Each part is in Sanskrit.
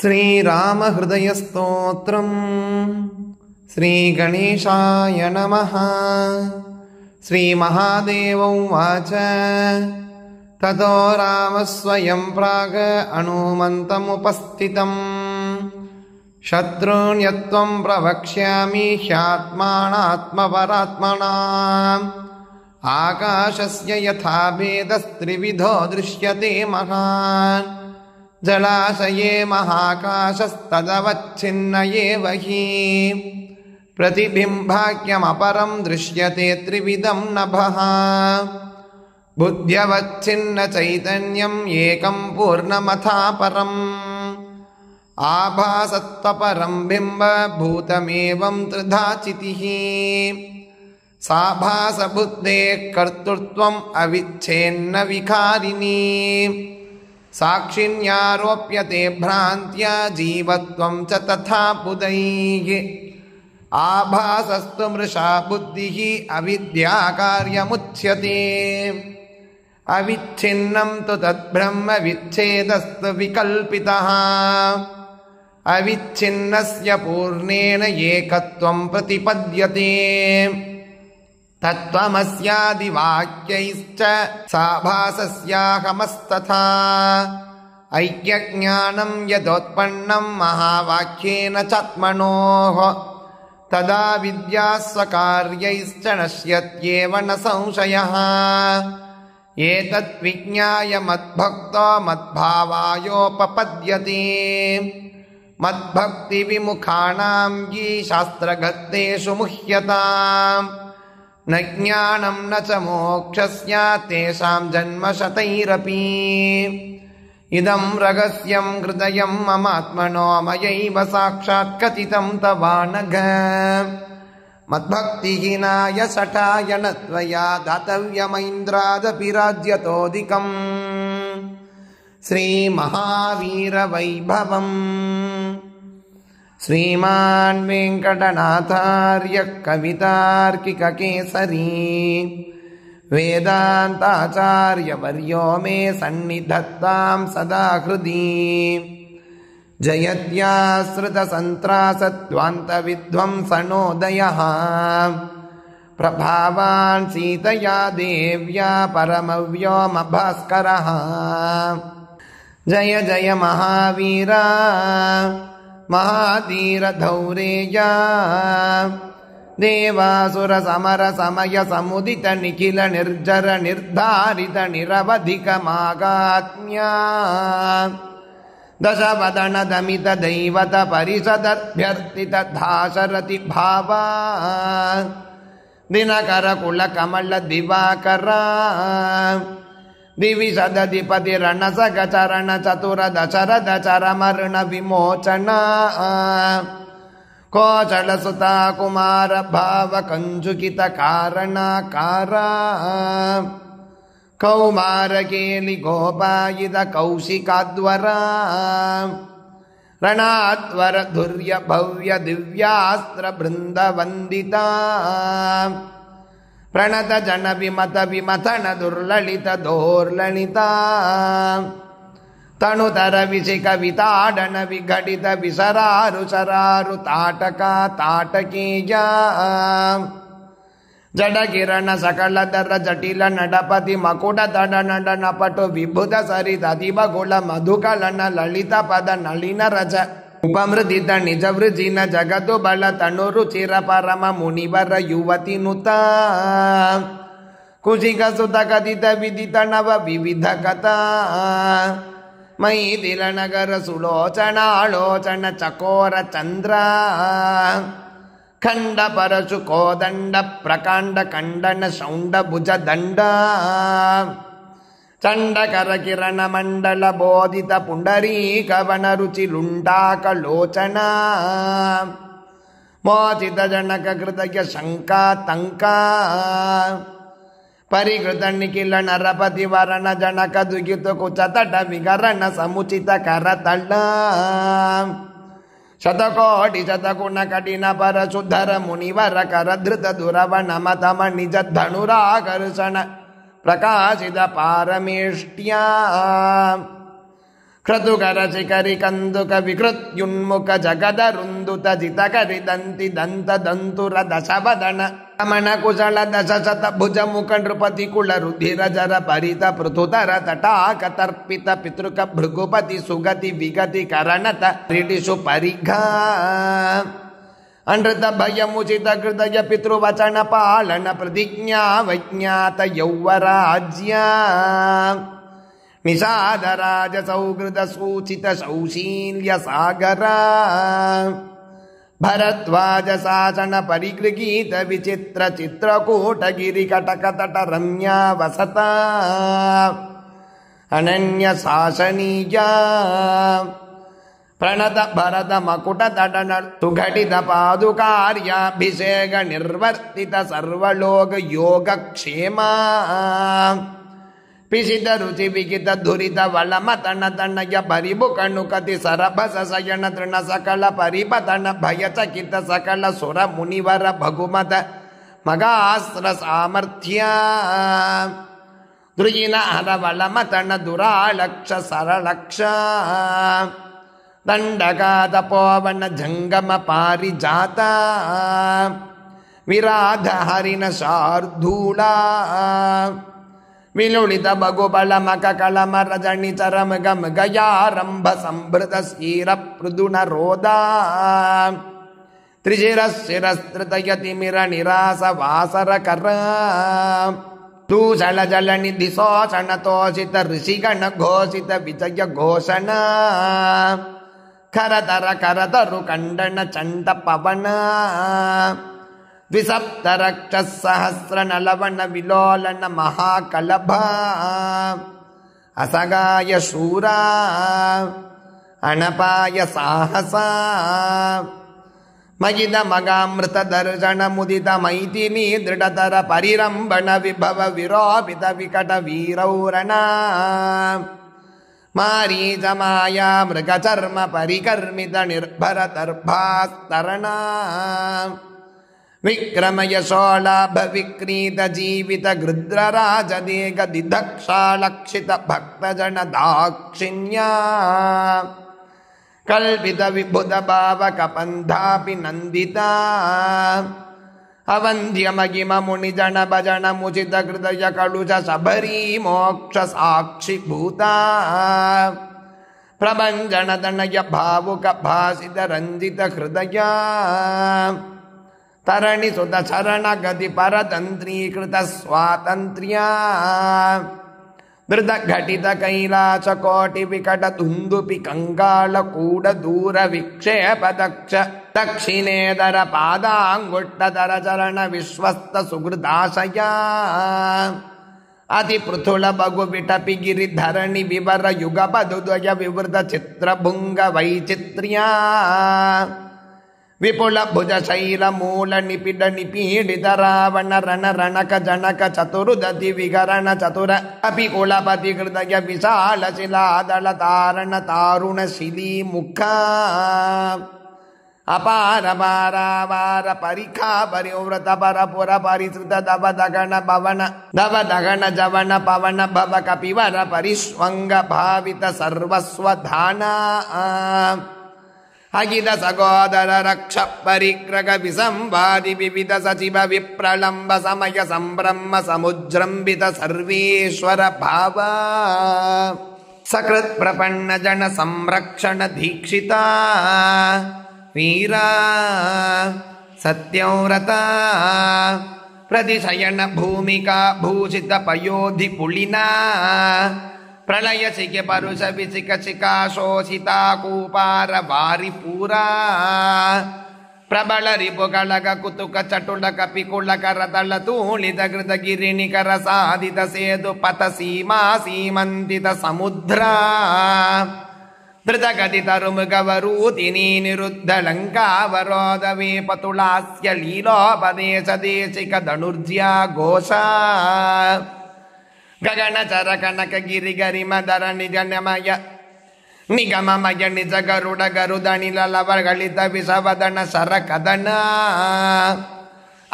श्रीरामहृदयस्तोत्रम् श्रीगणेशाय नमः। श्रीमहादेव उवाच ततो रामः स्वयं प्राग हनुमन्तमुपस्थितम् शत्रून्यत्वं प्रवक्ष्यामि ह्यात्मानात्मपरात्मना आकाशस्य यथा भेदस्त्रिविधो दृश्यते महान् जलाशये महाकाशस्तदवच्छिन्न एव हि प्रतिबिम्बाख्यमपरं दृश्यते त्रिविधं नभः बुद्ध्यवच्छिन्न चैतन्यम् एकं पूर्णमथा परम् आभासत्वपरं बिम्बभूतमेवं त्रिधा चितिः साभासबुद्धेः कर्तृत्वम् अविच्छेन्न विकारिणी साक्षिण्यारोप्यते भ्रान्त्या जीवत्वं च तथा बुधैः आभासस्तु मृषा बुद्धिः अविद्या कार्यमुच्यते अविच्छिन्नं तु तद्ब्रह्म विच्छेदस्तु विकल्पितः अविच्छिन्नस्य पूर्णेन एकत्वं प्रतिपद्यते तत्त्वमस्यादिवाक्यैश्च साभासस्याहमस्तथा ऐक्यज्ञानं यदोत्पन्नं महावाक्येन चात्मनोः तदा विद्या स्वकार्यैश्च नश्यत्येव न संशयः एतत् विज्ञाय मद्भक्तो मद्भावायोपपद्यते मद्भक्तिविमुखानां ये शास्त्रगतेषु मुह्यताम् न ज्ञानं न च मोक्षस्य तेषां जन्मशतैरपि इदं रहस्यं हृदयं ममात्मनो मयैव साक्षात् कथितं तवानघ मद्भक्तिहीनाय शठाय न त्वया दातव्यमैन्द्रादपि राज्यतोऽधिकम् श्रीमहावीरवैभवम् श्रीमान् वेङ्कटनाथार्यः कवितार्किककेसरी वेदान्ताचार्यवर्यो मे सन्निधत्तां सदा हृदि जयत्याश्रितसन्त्रासध्वान्तविध्वंसनोदयः प्रभावान् सीतया देव्या परमव्योमभास्करः जय जय महावीरा महाधीरधौरेया देवासुरसमर समय समुदित निखिल निर्जर निर्धारित निरवधिकमागात्म्या दशवदन दमित दैवत परिषदभ्यर्थित धाशरति भावा दिनकर कुल कमल दिवाकरा दिविशदधिपति रणसग चरण चतुर दशरथ चरमर्ण विमोचना कोचल सुता कुमार भाव कंजुकित कारणाकारा कौमारकेलि गोपायित कौशिकाद्वरा रणात्वर धुर्य भव्य दिव्यास्त्र बृंद वंदिता प्रणत जन विमत विमथन दुर्ललित दोर्ललिता तनुतर विशिक विताडन विघटित विसरारु सरारु ताटका ताटकीया जड किरण सकल दर जटिल नडपति मकुट तड नडन पटु विभुत सरित अतिबगुल मधुकलन ललित पद नलिन रज उपमृदित निज वृजिन जगतु बल तनुरुचिर परम मुनिवर युवति नुता कुशिक सुत कथित विदित नव विविध कथा मैथिल नगर सुलोचनालोचन चकोर चंद्र खंड परशु कोदंड प्रकांड खंडन शौंड भुज दंड चंडकर किरण मंडल बोधित पुंडरीक वन रुचि लुंडाक लोचना मोचित जनक कृतज्ञ शंका तंका परिकृत निखिल नरपति वरण जनक दुगित कुचतट विगरण समुचित करतल शतकोटि शतगुण कठिन परशुधर मुनिवर कर धृत दुरवन मतम निज धनुराकर्षण प्रकाशित पारमेष्ट्या क्रतुकर शिखरि कंदुक विकृत्युन्मुख जगदरुन्दुत जितकरिदन्ति दन्त दन्तुर दशवदन रमण कुशल दशशत भुज मुख नृपति कुल रुधिर जर परित पृथुतर तटाक तर्पित पितृक भृगुपति सुगति विगति करणत क्रीडिषु परिघा अनृत भयमुचित हृदय पितृवचन पालन प्रतिज्ञा वैज्ञात यौवराज्या निषादराज सौहृद सूचित सौशील्य सागरा भरद्वाज शासन परिगृहीत विचित्र चित्रकूट गिरि कटक तट रम्या वसता अनन्य शासनीया प्रणत भरत मकुट तटन सुघटित पादुकार्याभिषेक निर्वर्तित सर्वलोक योगक्षेमा पिशित रुचि विकित धुरित वलमतन तनय परिभुकनुकति सरभस शयन तृण सकल परिपतन भयचकित सकल सुर मुनिवर भगुमत मगास्त्र सामर्थ्य द्रुजिन हर वलमतन दुरालक्ष सरलक्ष दंडगाद पवन जंगम पारिजाता विराध हरिण शार्दूला विलुलित बगुबल मक कलम रजनि चरम गम गयारंभ संभृत शीर पृदुन रोदा त्रिशिरशिरस्त्रित यतिमिर निरास वासर कर दूषण जल निधि शोषण तोषित ऋषिगण घोषित विजय घोषण खरतर करतरु कंडन चंड पवन द्विसप्त रक्षस सहस्र नलवन विलोलन महाकलभ असगाय शूरा अनपाय साहसा मगिद मगामृत दर्शन मुदित मैथिली दृढ़तर परिरंभण विभव विरोपित विकट वीरौरणा मारीच माया मृगचर्म परिकर्मित निर्भर दर्भास्तरणा विक्रम यशोलाभ विक्रीत जीवित गृद्रराज देग दिदक्षालक्षित भक्तजन दाक्षिण्या कल्पित विबुध भावक पंधापि नंदिता अवंध्य महिम मुनिजन भजन मुचित हृदय कलुष सबरी मोक्ष साक्षि भूता प्रभंजन तनय भावुक भासित रंजित हृदय तरणि सुत शरण गति परतंत्रीकृत स्वातंत्र्या धृत घटित कैलास कोटि विकट दुंदुपि कंगाल कूड दूर विक्षेप दक्ष दक्षिणेदर पादांगुष्ठधर चरण विश्वस्त सुहृदाशया अति पृथुल बगु विटपि गिरिधरणि विवर युग पदुद्वय विवृत चित्रभुंग वैचित्र्या विपुल भुज शैल मूल निपिड निपीडित रावण रण रणक जनक चतुर्दति विगरण चतुर अपि कुलपति हृदय विशाल शिलादल तारण तारुण शिली मुखा अपार पारावार परिखा परिवृत परपुर परिसृत दव दगन जवन पवन भव कपिवर परिष्वंग भावित सर्वस्वधाना अगिद सगोदर रक्ष परिग्रग विसंवादि विविध सचिव विप्रलंब समय संब्रह्म समुज्रंबित सर्वेश्वर भाव सकृत प्रपन्न जन संरक्षण दीक्षिता वीरा सत्यव्रता प्रतिशयन भूमिका भूषित पयोधि पुलिना प्रलय सिके परुष विसिक शिका शोषिता कूपार वारिपूरा प्रबल रिपुगलग कुतुक चटुल कपिकुल करतल तूलित कृत गिरिनिकर साधित सेतु पथ सीमा सीमंतित समुद्रा धृत गति तरुमुगवरूतिनी निरुद्ध लंकावरोध वे पतुलास्य लीलोपदेश देशिक धनुर्ज्या घोषा गगन चर कनक गिरि गरिम धर निज नमय निगममय निज गरुड गरुद निलवर गलित विषवदन शर कदन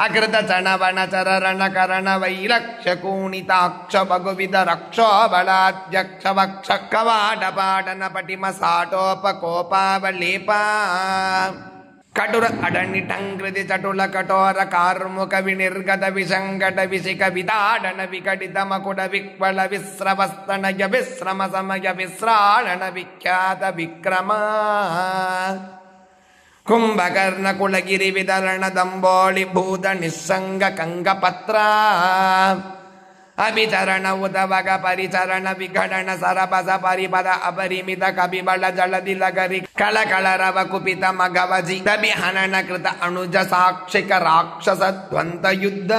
ಅಕೃತ ಚಣವಣ ಚರರಣ ಕರಣ ವೈಲಕ್ಷ್ಯ ಕೂಣಿತಾಕ್ಷ ಬಗುವಿದ ರಕ್ಷೋ ಬಲಾಧ್ಯಕ್ಷ ವಕ್ಷ ಕವಾಟ ಪಾಟನ ಪಟಿಮ ಸಾಟೋಪಕೋಪಾವಲೇಪ ಕಟುರ ಅಡನಿಟಂಕೃತಿ ಚಟುಲ ಕಠೋರ ಕಾರ್ಮುಕ ವಿನಿರ್ಗತ ವಿಸಂಗಟ ವಿಸಿಕ ವಿದಾಡನ ವಿಕಟಿತ ಮಕುಟ ವಿಕ್ವಳ ವಿಸ್ರವಸ್ತನಯ ವಿಶ್ರಮ ಸಮಯ ವಿಸ್ರಾಳನ ವಿಖ್ಯಾತ ವಿಕ್ರಮ ಕುಂಭಕರ್ಣ ಕುಳಗಿರಿ ವಿದರಣ ದಂಬೋಳಿ ಭೂತ ನಿಸ್ಸಂಗ ಕಂಗಪತ್ರ ಅಭಿಚರಣ ಉದವಗ ಪರಿಚರಣ ವಿಘಟನ ಸರಪಸ ಪರಿಪದ ಅಪರಿಮಿತ ಕಬಿಬಳ ಜಲದಿ ಲಗರಿ ಕಳಕಳರವ ಕುಪಿತ ಮಗವಜಿ ದಬಿ ಹನನ ಕೃತ ಅಣುಜ ಸಾಕ್ಷಿಕ ರಾಕ್ಷಸ ದ್ವಂದ ಯುದ್ಧ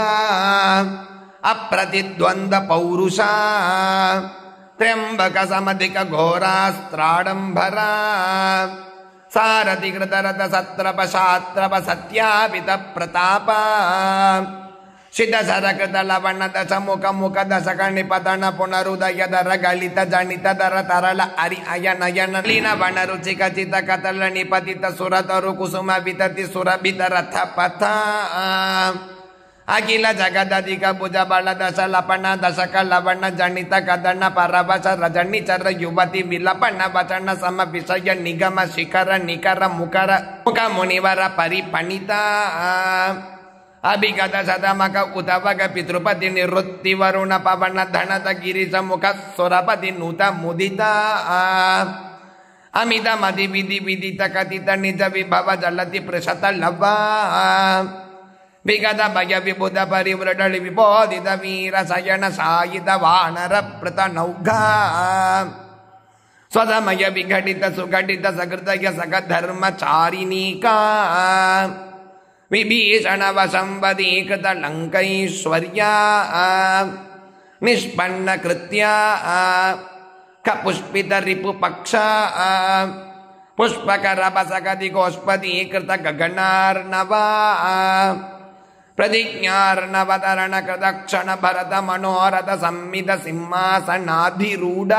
ಅಪ್ರತಿದ್ವಂದ ಪೌರುಷ ತ್ರ್ಯಂಬಕ ಸಮಧಿಕ ಘೋರಾಸ್ತ್ರಾಡಂಬರ ಸಾರಥಿ ಕೃತರಥ ಸತ್ರಪ ಶಾತ್ರಪ ಸತ್ಯಾಪಿತ ಪ್ರತಾಪ ಶಿತ ಸರಕೃತ ಲವಣ ದಶ ಮುಖ ಮುಖ ದಶಕ ನಿಪತನ ಪುನರುದಯ ದರ ಗಳಿತ ಜನಿತ ದರ ತರಳ ಅರಿ ಅಯನಯನ ಲೀನ ಬಣ ರುಚಿಕ ಚಿತ ಕತಲ ನಿಪತಿತ ಸುರತರು ಕುಸುಮ ವಿತತಿ ಸುರಭಿತ ರಥ ಪಥ ಅಖಿಲ ಜಗದಧಿಕ ಭುಜ ಬಳ ದಶ ಲಪಣ ದಶಕ ಲವಣ ಜನಿತ ಕದನ ಪರವಶ ರಜನಿ ಚರ ಯುವತಿ ವಿಲಪಣ ವಚನ ಸಮ ವಿಷಯ ನಿಗಮ ಶಿಖರ ನಿಖರ ಮುಖರ ಮುಖ ಮುನಿವರ ಪರಿಪಣಿತ ಅಭಿಗತ ಸದಮಕ ಉತವಗ ಪಿತೃಪತಿ ನಿವೃತ್ತಿ ವರುಣ ಪವನ ಧನದ ಗಿರಿಶ ಮುಖ ಸುರಪತಿ ನೂತ ಮುದಿತ ಅಮಿತ ಮದಿ ವಿಧಿ ವಿದಿತ ಕಥಿತ ನಿಜ ವಿಭವ ಜಲತಿ ಪೃಷತ ಲವ ವಿಗತ ಭಯ ವಿಬುಧ ಪರಿವೃಡಳಿ ವಿಬೋಧಿತ ವೀರ ಸಯನ ಸಾಯಿತ ವಾನರ ಪ್ರತ ನೌಘ ಸ್ವಧಮಯ ವಿಘಟಿತ ಸುಘಟಿತ ಸಕೃತಯ ಸಕ ಧರ್ಮಚಾರಿಣೀಕಾ ವಿಭೀಷಣ ವಸಂವದೀಕೃತ ಲಂಕೈಶ್ವರ್ಯ ನಿಷ್ಪನ್ನ ಕೃತ್ಯ ಕಪುಷ್ಪಿತ ರಿಪು ಪಕ್ಷ ಪುಷ್ಪಕರ ಬಸಗದಿ ಗೋಷ್ಪದೀಕೃತ ಗಗನಾರ್ಣವ ಪ್ರತಿಜ್ಞಾರ್ಣವತರಣ ಕೃತಕ್ಷಣ ಭರತ ಮನೋರಥ ಸಂಮಿತ ಸಿಂಹಾಸನಾಧಿರೂಢ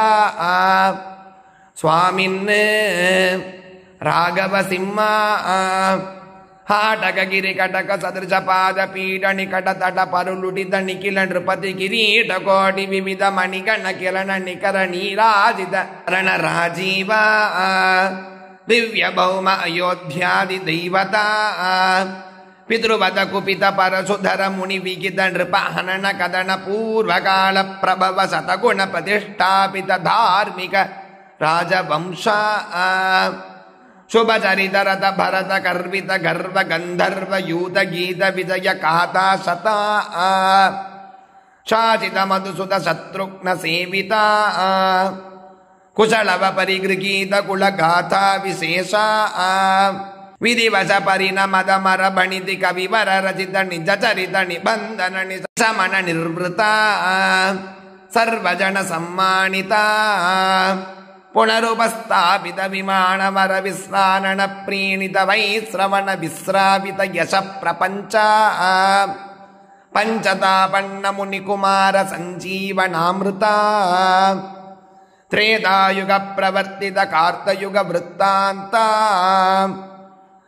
ಸ್ವಾಮಿನ್ ರಾಘವ ಸಿಂಹ ಹಾಟಕ ಗಿರಿ ಕಟಕ ಸದೃಶ ಪಾದ ಪೀಠ ನಿಕಟ ತಟ ಪರುಲುಟಿತ ನಿಖಿಲ ನೃಪತಿ ಕಿರೀಟ ಕೋಟಿ ವಿವಿಧ ಮಣಿಗಣ ಕಿರಣ ನಿಕರ ನೀರಾಜಿತ ರಣ ರಾಜೀವ ದಿವ್ಯ ಭೌಮ ಅಯೋಧ್ಯಾದಿ ದೈವತ ಪಿತೃವತ ಕುಪಿತ ಪರಶುಧರ ಮುನಿ ವಿಗಿತ ನೃಪ ಹನನ ಕದನ ಪೂರ್ವಕಾಲ ಪ್ರಭವ ಶತಗುಣ ಪ್ರತಿಷ್ಠಾಪಿತ ಧಾರ್ಮಿಕ ರಾಜವಂಶ ಶುಭ ಚರಿತರಥ ಭರತ ಕರ್ವಿತ ಗರ್ವ ಗಂಧರ್ವ ಯೂತ ಗೀತ ವಿಜಯ ಕಾತಾ ಶತ ಶಾಚಿತ ಮಧುಸುತ ಶತ್ರುಘ್ನ ಸೇವಿತ ಕುಶಲವ ಪರಿಗೃಹೀತ ಕುಲಗಾಥಾ ವಿಶೇಷ ವಿಧಿವಶ ಪರಿಣಮದ ಮರ ಬಣಿತಿ ಕವಿವರ ರಚಿತ ನಿಜ ಚರಿತ ನಿಬಂಧನ ನಿಶಮನ ನಿರ್ವೃತ ಸರ್ವಜನ ಸಮ್ಮಾನಿತ ಪುನರುಪಸ್ಥಾಪಿತ ವಿಮಾನವರ ವಿಸ್ರಾನಣ ಪ್ರೀಣಿತ ವೈಶ್ರವಣ ವಿಶ್ರಾಪಿತ ಯಶ ಪ್ರಪಂಚ ಪಂಚತಾಪಣ್ಣ ಮುನಿಕುಮಾರ ಸಂಜೀವನಾಮೃತ ತ್ರೇತಾಯುಗ ಪ್ರವರ್ತಿತ ಕಾರ್ತಯುಗ ವೃತ್ತಾಂತ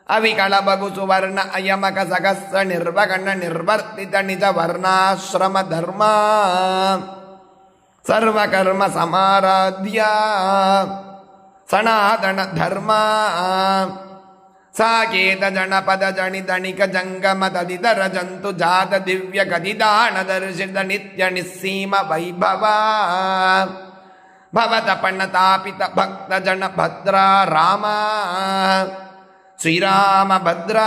ಅವಿಕಳ ಬಗು ಸುವರ್ಣ ಅಯಮಕ ಸಹಸ್ರ ನಿರ್ವಗಣ ನಿರ್ವರ್ತಿತ ನಿಜ ವರ್ಣಾಶ್ರಮ ಧರ್ಮ ಸರ್ವಕರ್ಮ ಸಮಾರಾಧ್ಯ ಸನಾತನ ಧರ್ಮ ಸಾಕೇತ ಜನಪದ ಜಣಿ ದಣಿಕ ಜಂಗಮ ತದಿತರ ಜಂತು ಜಾತ ದಿವ್ಯ ಗದಿದಾನ ದರ್ಶಿತ ನಿತ್ಯ ನಿಸ್ಸೀಮ ವೈಭವ ಭವತ ಪಣ್ಣತಾಪಿತ ಭಕ್ತ ಜನ ಭದ್ರ ರಾಮ ಶ್ರೀರಾಮ ಭದ್ರ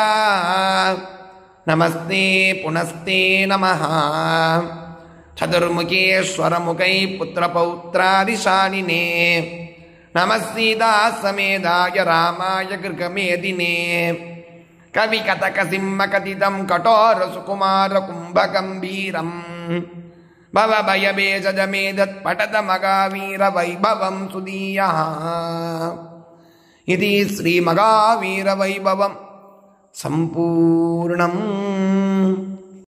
ನಮಸ್ತೆ ಪುನಸ್ತೆ ನಮಃ ಚತುರ್ಮುಖೇಶ್ವರ ಮುಖೈ ಪುತ್ರ ಪೌತ್ರಾದಿಶಾಲಿನೇ ನಮಃ ಸೀತಾ ಸಮೇಧಾಯ ರಾಮಾಯ ಗೃಗಮೇದಿನೇ ಕವಿ ಕಥಕ ಸಿಂಹ ಕಥಿತಂ ಕಠೋರ ಸುಕುಮಾರ ಕುಂಭಗಂಭೀರಂ ಭವ ಭಯ ಬೇಜದ ಮೇಧತ್ ಪಟದ ಮಗಾವೀರ ವೈಭವಂ ಸುದೀಯಃ ಇತಿ ಶ್ರೀ ಮಗಾವೀರ ವೈಭವಂ ಸಂಪೂರ್ಣಂ.